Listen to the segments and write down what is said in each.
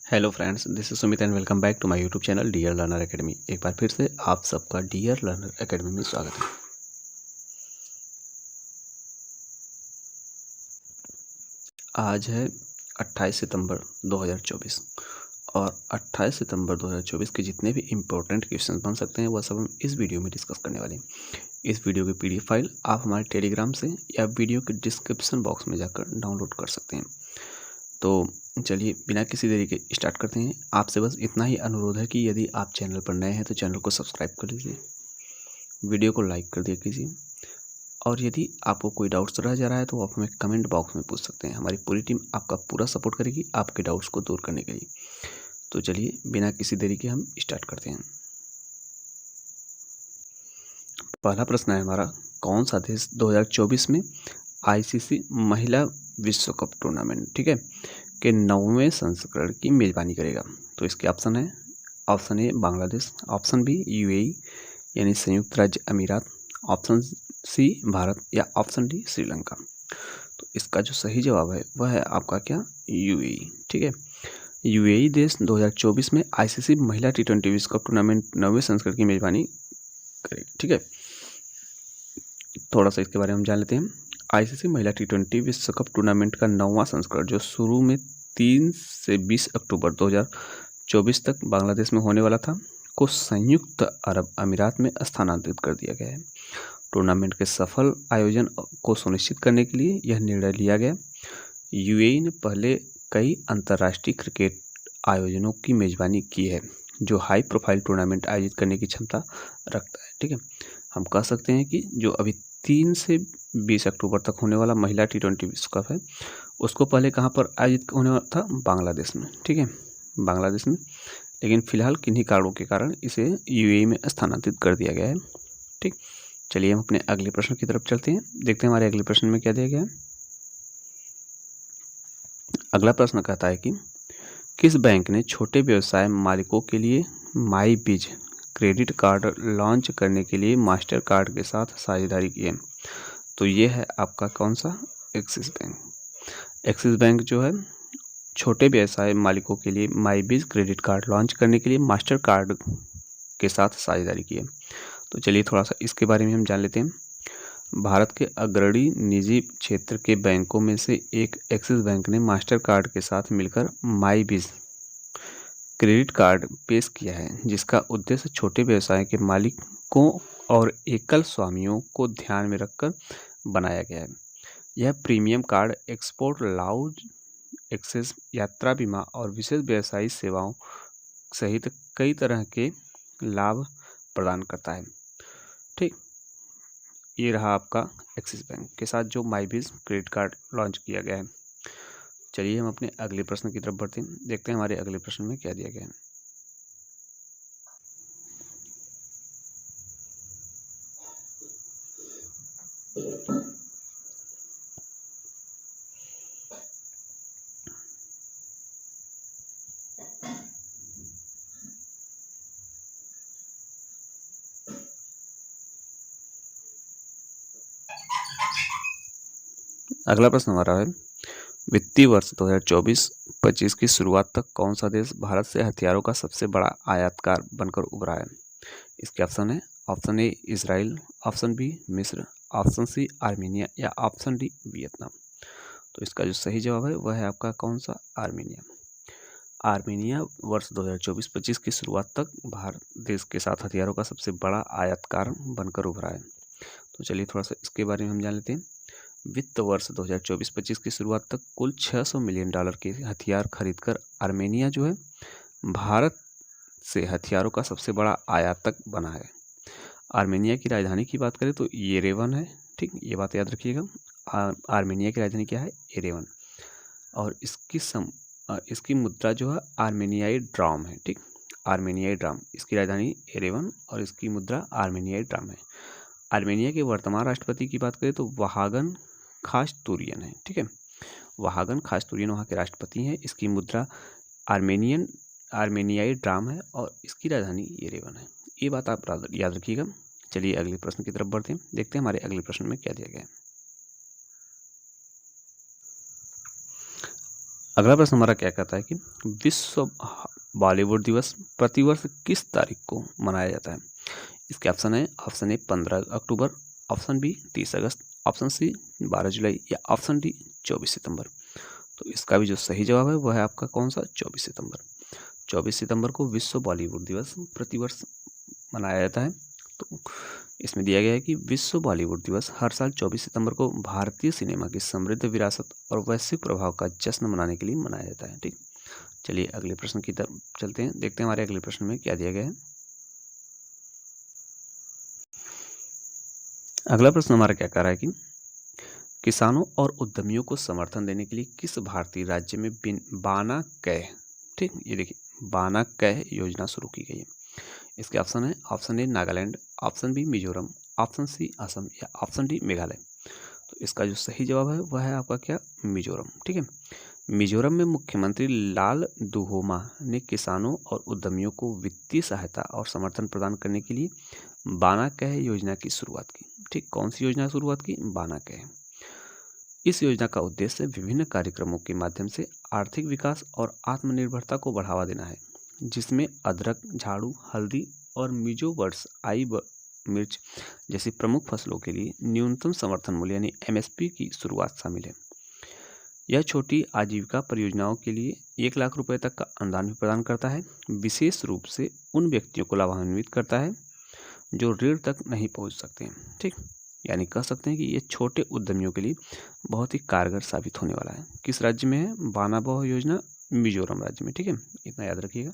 Hello friends, this is Sumit and welcome back to my YouTube channel dear learner academy. एक बार फिर से आप सबका डियर लर्नर एकेडमी में स्वागत है। आज है 28 सितंबर 2024 और 28 सितंबर 2024 के जितने भी इम्पोर्टेंट क्वेश्चंस बन सकते हैं वह सब हम इस वीडियो में डिस्कस करने वाले हैं। इस वीडियो की पीडीएफ फाइल आप हमारे टेलीग्राम से या वीडियो के डिस्क्रिप्शन बॉक्स में जाकर डाउनलोड कर सकते हैं। तो चलिए बिना किसी देरी के स्टार्ट करते हैं। आपसे बस इतना ही अनुरोध है कि यदि आप चैनल पर नए हैं तो चैनल को सब्सक्राइब कर लीजिए, वीडियो को लाइक कर दिया कीजिए और यदि आपको कोई डाउट्स रह जा रहा है तो आप हमें कमेंट बॉक्स में पूछ सकते हैं। हमारी पूरी टीम आपका पूरा सपोर्ट करेगी आपके डाउट्स को दूर करने के लिए। तो चलिए बिना किसी देरी के हम स्टार्ट करते हैं। पहला प्रश्न है हमारा, कौन सा देश 2024 में आईसीसी महिला विश्व कप टूर्नामेंट ठीक है के 9वें संस्करण की मेजबानी करेगा? तो इसके ऑप्शन है, option A Bangladesh, option B UAE यानी संयुक्त राज्य अमीरात, ऑप्शन सी भारत या ऑप्शन डी श्रीलंका। तो इसका जो सही जवाब है वह है आपका क्या, यूएई। ठीक है, यूएई देश 2024 में आईसीसी महिला T20 विश्व कप टूर्नामेंट 9वें संस्करण की मेजबानी करेगी। ठीक है, थोड़ा सा इसके बारे में हम जान लेते हैं। आईसीसी महिला T20 विश्व कप टूर्नामेंट का 9वां संस्करण जो शुरू में 3 से 20 अक्टूबर 2024 तक बांग्लादेश में होने वाला था को संयुक्त अरब अमीरात में स्थानांतरित कर दिया गया है। टूर्नामेंट के सफल आयोजन को सुनिश्चित करने के लिए यह निर्णय लिया गया। यूएई ने पहले कई अंतर्राष्ट्रीय क्रिकेट आयोजनों की मेजबानी की है जो हाई प्रोफाइल टूर्नामेंट आयोजित करने की क्षमता रखता है। ठीक है, हम कह सकते हैं कि जो अभी 3 से 20 अक्टूबर तक होने वाला महिला T20 विश्व कप है उसको पहले कहाँ पर आयोजित होने वाला था, बांग्लादेश में। ठीक है, बांग्लादेश में, लेकिन फिलहाल किन्हीं कारणों के कारण इसे यूएई में स्थानांतरित कर दिया गया है। ठीक, चलिए हम अपने अगले प्रश्न की तरफ चलते हैं, देखते हैं हमारे अगले प्रश्न में क्या दिया गया है। अगला प्रश्न कहता है कि किस बैंक ने छोटे व्यवसाय मालिकों के लिए माई बीज क्रेडिट कार्ड लॉन्च करने के लिए मास्टर कार्ड के साथ साझेदारी की है? तो ये है आपका कौन सा, एक्सिस बैंक। एक्सिस बैंक जो है छोटे व्यवसाय मालिकों के लिए माई बीज क्रेडिट कार्ड लॉन्च करने के लिए मास्टर कार्ड के साथ साझेदारी की है। तो चलिए थोड़ा सा इसके बारे में हम जान लेते हैं। भारत के अग्रणी निजी क्षेत्र के बैंकों में से एक एक्सिस बैंक ने मास्टर कार्ड के साथ मिलकर माई बीज क्रेडिट कार्ड पेश किया है जिसका उद्देश्य छोटे व्यवसाय के मालिकों और एकल स्वामियों को ध्यान में रखकर बनाया गया है। यह premium card export lounge access, यात्रा बीमा और विशेष व्यवसायिक सेवाओं सहित कई तरह के लाभ प्रदान करता है। ठीक, ये रहा आपका एक्सिस बैंक के साथ जो माई बीज क्रेडिट कार्ड लॉन्च किया गया है। चलिए हम अपने अगले प्रश्न की तरफ बढ़ते हैं, देखते हैं हमारे अगले प्रश्न में क्या दिया गया है। अगला प्रश्न हमारा है, वित्तीय वर्ष 2024-25 की शुरुआत तक कौन सा देश भारत से हथियारों का सबसे बड़ा आयातकार बनकर उभरा है? इसके ऑप्शन है, option A Israel, option B मिस्र, ऑप्शन सी आर्मीनिया या ऑप्शन डी वियतनाम। तो इसका जो सही जवाब है वह है आपका कौन सा, आर्मीनिया। आर्मीनिया वर्ष 2024-25 की शुरुआत तक भारत देश के साथ हथियारों का सबसे बड़ा आयातकार बनकर उभरा है। तो चलिए थोड़ा सा इसके बारे में हम जान लेते हैं। वित्त वर्ष 2024-25 की शुरुआत तक कुल $600 मिलियन के हथियार खरीदकर आर्मेनिया जो है भारत से हथियारों का सबसे बड़ा आयातक बना है। आर्मेनिया की राजधानी की बात करें तो येरेवन है। ठीक, ये बात याद रखिएगा, आर्मेनिया की राजधानी क्या है, येरेवन, और इसकी मुद्रा जो है आर्मेनियाई ड्राम है। ठीक, आर्मेनियाई ड्राम, इसकी राजधानी येरेवन और इसकी मुद्रा आर्मेनियाई ड्राम है। आर्मेनिया के वर्तमान राष्ट्रपति की बात करें तो वहागन खाचतूरियन है। ठीक है, वहागन खाचतूरियन वहाँ के राष्ट्रपति हैं। इसकी मुद्रा आर्मेनियाई ड्राम है और इसकी राजधानी येरेवन है। ये बात आप याद रखिएगा। चलिए अगले प्रश्न की तरफ बढ़ते हैं, देखते हैं हमारे अगले प्रश्न में क्या दिया गया है। अगला प्रश्न हमारा क्या कहता है कि विश्व बॉलीवुड दिवस प्रतिवर्ष किस तारीख को मनाया जाता है? इसके ऑप्शन ए 15 अक्टूबर, ऑप्शन बी 30 अगस्त, ऑप्शन सी 12 जुलाई या ऑप्शन डी 24 सितंबर। तो इसका भी जो सही जवाब है वह है आपका कौन सा? 24 सितंबर। 24 सितंबर को विश्व बॉलीवुड दिवस प्रतिवर्ष मनाया जाता है। तो इसमें दिया गया है कि विश्व बॉलीवुड दिवस हर साल 24 सितंबर को भारतीय सिनेमा की समृद्ध विरासत और वैश्विक प्रभाव का जश्न मनाने के लिए मनाया जाता है। ठीक, चलिए अगले प्रश्न की तरफ चलते हैं, देखते हैं हमारे अगले प्रश्न में क्या दिया गया है। अगला प्रश्न हमारा क्या कह रहा है कि किसानों और उद्यमियों को समर्थन देने के लिए किस भारतीय राज्य में बाना कै, ठीक, ये देखिए बाना कै योजना शुरू की गई है। इसके option A Nagaland, option B Mizoram, option C Assam या ऑप्शन डी मेघालय। तो इसका जो सही जवाब है वह है आपका क्या? मिजोरम। ठीक है, मिजोरम में मुख्यमंत्री लाल दुहोमा ने किसानों और उद्यमियों को वित्तीय सहायता और समर्थन प्रदान करने के लिए बाना कै योजना की शुरुआत की। ठीक, कौन सी योजना शुरुआत की? बाना कै। इस योजना का उद्देश्य विभिन्न कार्यक्रमों के माध्यम से आर्थिक विकास और आत्मनिर्भरता को बढ़ावा देना है, जिसमें अदरक, झाड़ू, हल्दी और मिजोवर्ड्स आई मिर्च जैसी प्रमुख फसलों के लिए न्यूनतम समर्थन मूल्य यानी एमएसपी की शुरुआत शामिल है। यह छोटी आजीविका परियोजनाओं के लिए 1 लाख रुपए तक का अनुदान भी प्रदान करता है। विशेष रूप से उन व्यक्तियों को लाभान्वित करता है जो ऋण तक नहीं पहुंच सकते हैं। ठीक, यानी कह सकते हैं कि ये छोटे उद्यमियों के लिए बहुत ही कारगर साबित होने वाला है। किस राज्य में है बाना कै योजना? मिजोरम राज्य में। ठीक है, इतना याद रखिएगा।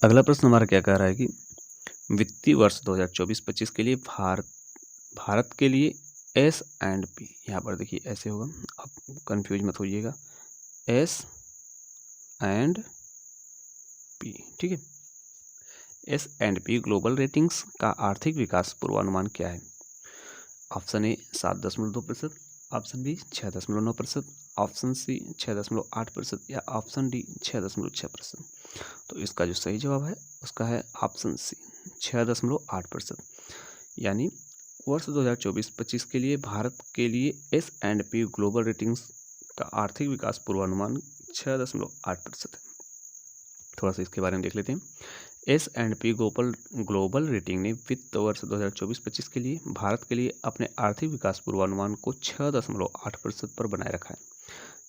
अगला प्रश्न हमारा क्या कह रहा है कि वित्तीय वर्ष 2024-25 के लिए भारत के लिए S&P, यहाँ पर देखिए ऐसे होगा, आप कंफ्यूज मत होइएगा, S&P। ठीक है, S&P ग्लोबल रेटिंग्स का आर्थिक विकास पूर्वानुमान क्या है? Option A 7.2%, option B 6.9%, option C 6.8% या ऑप्शन डी 6.6%। तो इसका जो सही जवाब है उसका है ऑप्शन सी 6.8%। यानी वर्ष 2024-25 के लिए भारत के लिए S&P ग्लोबल रेटिंग्स का आर्थिक विकास पूर्वानुमान 6.8% है। थोड़ा सा इसके बारे में देख लेते हैं। S&P ग्लोबल रेटिंग ने वित्त वर्ष 2024-25 के लिए भारत के लिए अपने आर्थिक विकास पूर्वानुमान को 6.8% पर बनाए रखा है।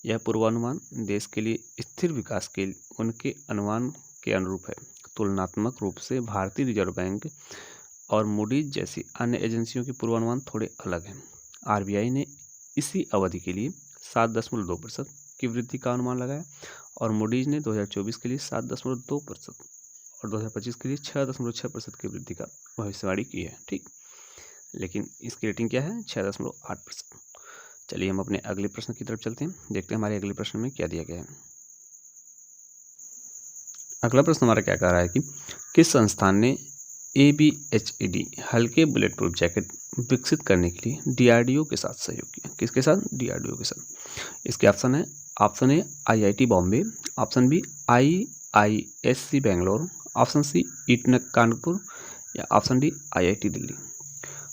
यह पूर्वानुमान देश के लिए स्थिर विकास के उनके अनुमान के अनुरूप है। तुलनात्मक रूप से भारतीय रिजर्व बैंक और मूडीज जैसी अन्य एजेंसियों के पूर्वानुमान थोड़े अलग हैं। RBI ने इसी अवधि के लिए 7.2% की वृद्धि का अनुमान लगाया और मूडीज ने 2024 के लिए 7.2% और 2025 के लिए 6.6% की वृद्धि का भविष्यवाणी की है। ठीक, लेकिन इसकी रेटिंग क्या है? 6.8%। चलिए हम अपने अगले प्रश्न की तरफ चलते हैं, देखते हैं हमारे अगले प्रश्न में क्या दिया गया है। अगला प्रश्न हमारा क्या कह रहा है कि किस संस्थान ने ABHED हल्के बुलेट प्रूफ जैकेट विकसित करने के लिए DRDO के साथ सहयोग किया? किसके साथ? DRDO के साथ। इसके option A IIT Bombay, option B IISc Bangalore, option C IIT Kanpur या ऑप्शन डी IIT दिल्ली।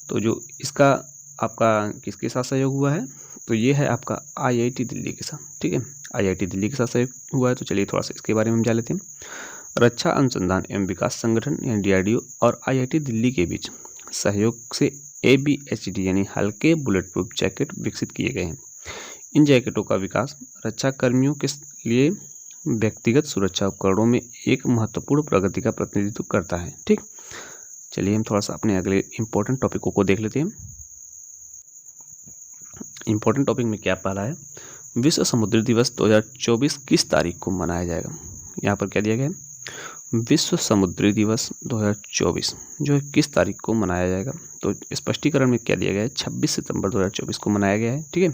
तो जो इसका आपका किसके साथ सहयोग हुआ है? तो ये है आपका IIT दिल्ली के साथ। ठीक है, IIT दिल्ली के साथ सहयोग हुआ है। तो चलिए थोड़ा सा इसके बारे में हम जान लेते हैं। रक्षा अनुसंधान एवं विकास संगठन यानी DRDO और IIT दिल्ली के बीच सहयोग से ABHED यानी हल्के बुलेट प्रूफ जैकेट विकसित किए गए हैं। इन जैकेटों का विकास रक्षा कर्मियों के लिए व्यक्तिगत सुरक्षा उपकरणों में एक महत्वपूर्ण प्रगति का प्रतिनिधित्व करता है। ठीक, चलिए हम थोड़ा सा अपने अगले इम्पोर्टेंट टॉपिकों को देख लेते हैं। इम्पोर्टेंट टॉपिक में क्या पहला है? विश्व समुद्री दिवस 2024 किस तारीख को मनाया जाएगा? यहाँ पर क्या दिया गया है? विश्व समुद्री दिवस 2024 जो है किस तारीख को मनाया जाएगा? तो स्पष्टीकरण में क्या दिया गया है? 26 सितंबर 2024 को मनाया गया है। ठीक है,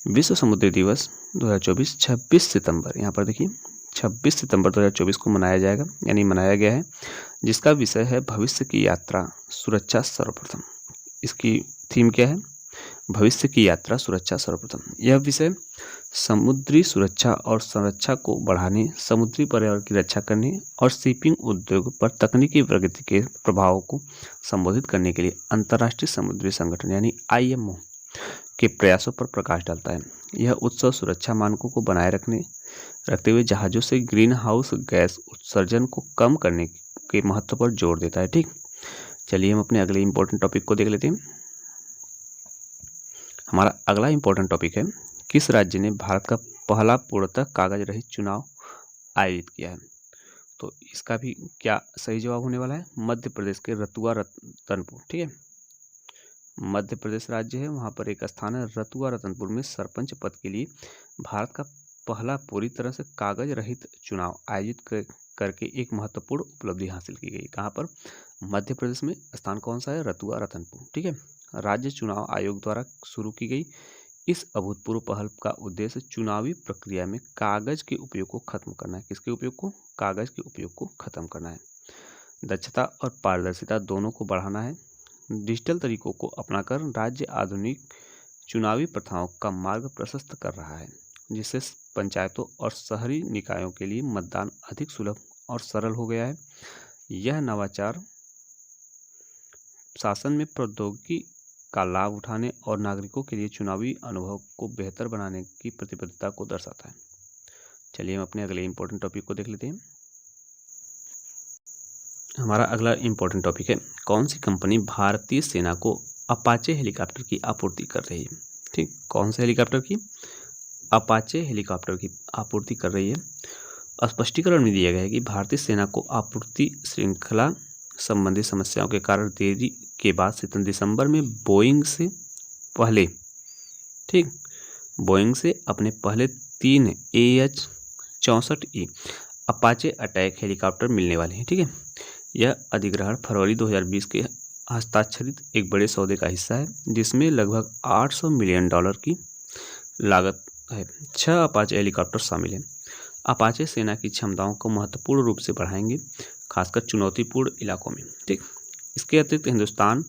विश्व समुद्री दिवस 2024 26 सितंबर, यहाँ पर देखिए 26 सितंबर 2024 को मनाया जाएगा यानी मनाया गया है, जिसका विषय है भविष्य की यात्रा सुरक्षा सर्वप्रथम। इसकी थीम क्या है? भविष्य की यात्रा सुरक्षा सर्वप्रथम। यह विषय समुद्री सुरक्षा और संरक्षा को बढ़ाने, समुद्री पर्यावरण की रक्षा करने और शिपिंग उद्योग पर तकनीकी प्रगति के प्रभावों को संबोधित करने के लिए अंतर्राष्ट्रीय समुद्री संगठन यानी IMO के प्रयासों पर प्रकाश डालता है। यह उत्सव सुरक्षा मानकों को बनाए रखते हुए जहाज़ों से ग्रीन हाउस गैस उत्सर्जन को कम करने के महत्व पर जोर देता है। ठीक, चलिए हम अपने अगले इम्पोर्टेंट टॉपिक को देख लेते हैं। हमारा अगला इम्पोर्टेंट टॉपिक है, किस राज्य ने भारत का पहला पूर्णतः कागज रहित चुनाव आयोजित किया है? तो इसका भी क्या सही जवाब होने वाला है, मध्य प्रदेश के रतुआ रतनपुर। ठीक है, मध्य प्रदेश राज्य है, वहाँ पर एक स्थान है रतुआ रतनपुर में सरपंच पद के लिए भारत का पहला पूरी तरह से कागज रहित चुनाव आयोजित करके एक महत्वपूर्ण उपलब्धि हासिल की गई। कहाँ पर? मध्य प्रदेश में। स्थान कौन सा है? रतुआ रतनपुर। ठीक है, राज्य चुनाव आयोग द्वारा शुरू की गई इस अभूतपूर्व पहल का उद्देश्य चुनावी प्रक्रिया में कागज के उपयोग को खत्म करना है। किसके उपयोग को? कागज के उपयोग को खत्म करना है। दक्षता और पारदर्शिता दोनों को बढ़ाना है। डिजिटल तरीकों को अपनाकर राज्य आधुनिक चुनावी प्रथाओं का मार्ग प्रशस्त कर रहा है, जिससे पंचायतों और शहरी निकायों के लिए मतदान अधिक सुलभ और सरल हो गया है। यह नवाचार शासन में प्रौद्योगिकी का लाभ उठाने और नागरिकों के लिए चुनावी अनुभव को बेहतर बनाने की प्रतिबद्धता को दर्शाता है। चलिए हम अपने अगले इम्पोर्टेंट टॉपिक को देख लेते हैं। हमारा अगला इम्पोर्टेंट टॉपिक है, कौन सी कंपनी भारतीय सेना को अपाचे हेलीकॉप्टर की आपूर्ति कर रही है? ठीक, कौन से हेलीकॉप्टर की? अपाचे हेलीकॉप्टर की आपूर्ति कर रही है। स्पष्टीकरण में दिया गया है कि भारतीय सेना को आपूर्ति श्रृंखला संबंधी समस्याओं के कारण देरी के बाद दिसंबर में बोइंग से अपने पहले 3 AH-64E अपाचे अटैक हेलीकॉप्टर मिलने वाले हैं। ठीक है, यह अधिग्रहण फरवरी 2020 के हस्ताक्षरित एक बड़े सौदे का हिस्सा है, जिसमें लगभग $800 मिलियन की लागत है। 6 अपाचे हेलीकॉप्टर शामिल हैं। अपाचे सेना की क्षमताओं को महत्वपूर्ण रूप से बढ़ाएंगे, खासकर चुनौतीपूर्ण इलाकों में। ठीक, इसके अतिरिक्त हिंदुस्तान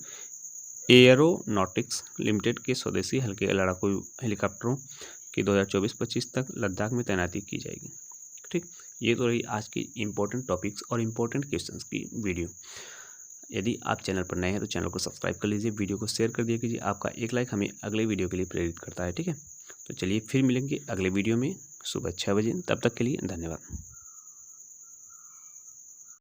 एयरोनॉटिक्स लिमिटेड के स्वदेशी हल्के लड़ाकू हेलीकॉप्टरों की 2024-25 तक लद्दाख में तैनाती की जाएगी। ठीक, ये तो रही आज की इम्पोर्टेंट टॉपिक्स और इम्पोर्टेंट क्वेश्चंस की वीडियो। यदि आप चैनल पर नए हैं तो चैनल को सब्सक्राइब कर लीजिए, वीडियो को शेयर कर दिया कीजिए। आपका एक लाइक हमें अगले वीडियो के लिए प्रेरित करता है। ठीक है, तो चलिए फिर मिलेंगे अगले वीडियो में सुबह 6 बजे। तब तक के लिए धन्यवाद।